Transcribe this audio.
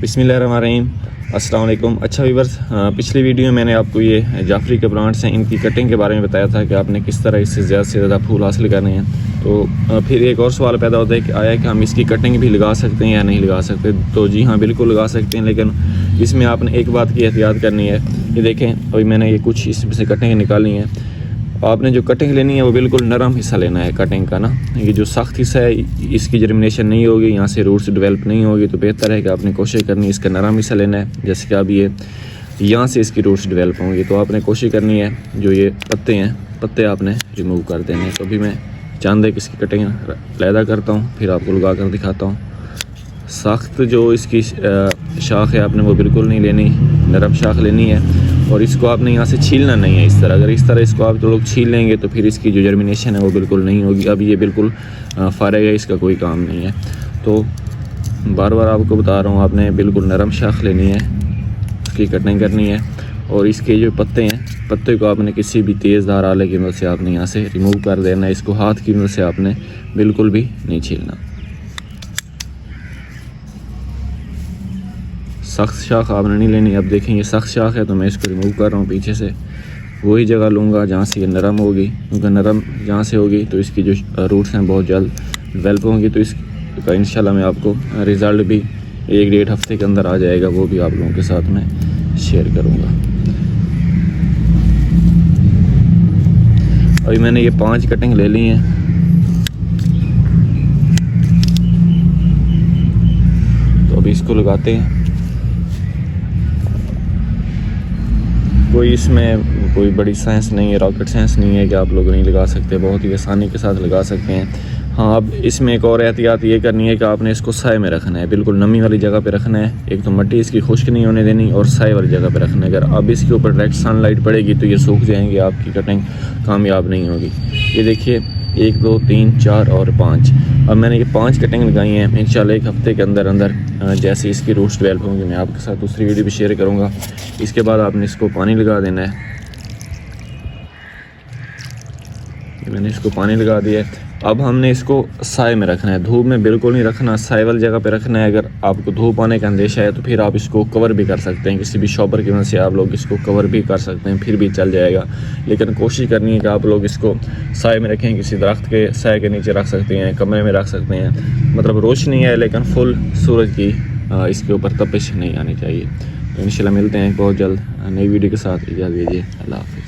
बिस्मिल्लाहिर्रहमानिर्रहीम, अस्सलाम वालेकुम। अच्छा व्यूअर्स, पिछली वीडियो में मैंने आपको ये जाफरी के प्लांट्स हैं, इनकी कटिंग के बारे में बताया था कि आपने किस तरह इससे ज़्यादा से ज़्यादा फूल हासिल करने हैं। तो फिर एक और सवाल पैदा होता है कि आया कि हम इसकी कटिंग भी लगा सकते हैं या नहीं लगा सकते। तो जी हाँ, बिल्कुल लगा सकते हैं, लेकिन इसमें आपने एक बात की एहतियात करनी है। ये देखें, अभी मैंने ये कुछ इसमें से कटिंग निकाली हैं। आपने जो कटिंग लेनी है वो बिल्कुल नरम हिस्सा लेना है कटिंग का ना। ये जो सख्त हिस्सा है इसकी जर्मिनेशन नहीं होगी, यहाँ से रूट्स डेवलप नहीं होगी। तो बेहतर है कि आपने कोशिश करनी है इसका नरम हिस्सा लेना है। जैसे कि अब ये यहाँ से इसकी रूट्स डेवलप होंगी, तो आपने कोशिश करनी है जो ये पत्ते हैं, पत्ते आपने रिमूव कर देने हैं। तो अभी मैं चांद है कि इसकी कटिंग लैदा करता हूँ, फिर आपको लगा कर दिखाता हूँ। सख्त जो इसकी शाख है आपने वो बिल्कुल नहीं लेनी, नरम शाख लेनी है। और इसको आपने यहाँ से छीलना नहीं है इस तरह। अगर इस तरह इसको आप जो लोग छील लेंगे तो फिर इसकी जो जर्मिनेशन है वो बिल्कुल नहीं होगी। अब ये बिल्कुल फारग है, इसका कोई काम नहीं है। तो बार बार आपको बता रहा हूँ, आपने बिल्कुल नरम शाख लेनी है, उसकी कटिंग करनी है। और इसके जो पत्ते हैं, पत्ते को आपने किसी भी तेज़ धार आले की मदद से आपने यहाँ से रिमूव कर देना है। इसको हाथ की मदद से आपने बिल्कुल भी नहीं छीलना। सख्त शाख आपने नहीं लेनी। अब देखें, ये सख्त शाख है तो मैं इसको रिमूव कर रहा हूँ पीछे से। वही जगह लूँगा जहाँ से ये नरम होगी, क्योंकि नरम जहाँ से होगी तो इसकी जो रूट्स हैं बहुत जल्द डेवलप होंगी। तो इसका इंशाल्लाह मैं आपको रिज़ल्ट भी 1-1.5 हफ्ते के अंदर आ जाएगा, वो भी आप लोगों के साथ मैं शेयर करूँगा। अभी मैंने ये 5 कटिंग ले ली हैं। तो अभी इसको लगाते हैं। कोई इसमें कोई बड़ी साइंस नहीं है, रॉकेट साइंस नहीं है कि आप लोग नहीं लगा सकते, बहुत ही आसानी के साथ लगा सकते हैं। हाँ, अब इसमें एक और एहतियात ये करनी है कि आपने इसको साए में रखना है, बिल्कुल नमी वाली जगह पे रखना है। एक तो मिट्टी इसकी खुश्क नहीं होने देनी और साए वाली जगह पे रखना है। अगर अब इसके ऊपर डायरेक्ट सनलाइट पड़ेगी तो ये सूख जाएंगे, आपकी कटिंग कामयाब नहीं होगी। ये देखिए, 1 2 3 4 और 5। अब मैंने ये 5 कटिंग लगाई हैं। इंशाल्लाह 1 हफ्ते के अंदर अंदर जैसे इसकी रूट्स डेवलप होंगी मैं आपके साथ दूसरी वीडियो भी शेयर करूँगा। इसके बाद आपने इसको पानी लगा देना है। मैंने इसको पानी लगा दिया है। अब हमने इसको साए में रखना है, धूप में बिल्कुल नहीं रखना, साए वाली जगह पे रखना है। अगर आपको धूप आने का अंदेशा है तो फिर आप इसको कवर भी कर सकते हैं, किसी भी शॉपर की मदद से आप लोग इसको कवर भी कर सकते हैं, फिर भी चल जाएगा। लेकिन कोशिश करनी है कि आप लोग इसको साए में रखें, किसी दरख्त के साए के नीचे रख सकते हैं, कमरे में रख सकते हैं। मतलब रोशनी है लेकिन फुल सूरज की इसके ऊपर तपिश नहीं आनी चाहिए। तो इंशाल्लाह मिलते हैं बहुत जल्द नई वीडियो के साथ। इजाज़त दीजिए, अल्लाह हाफ़िज़।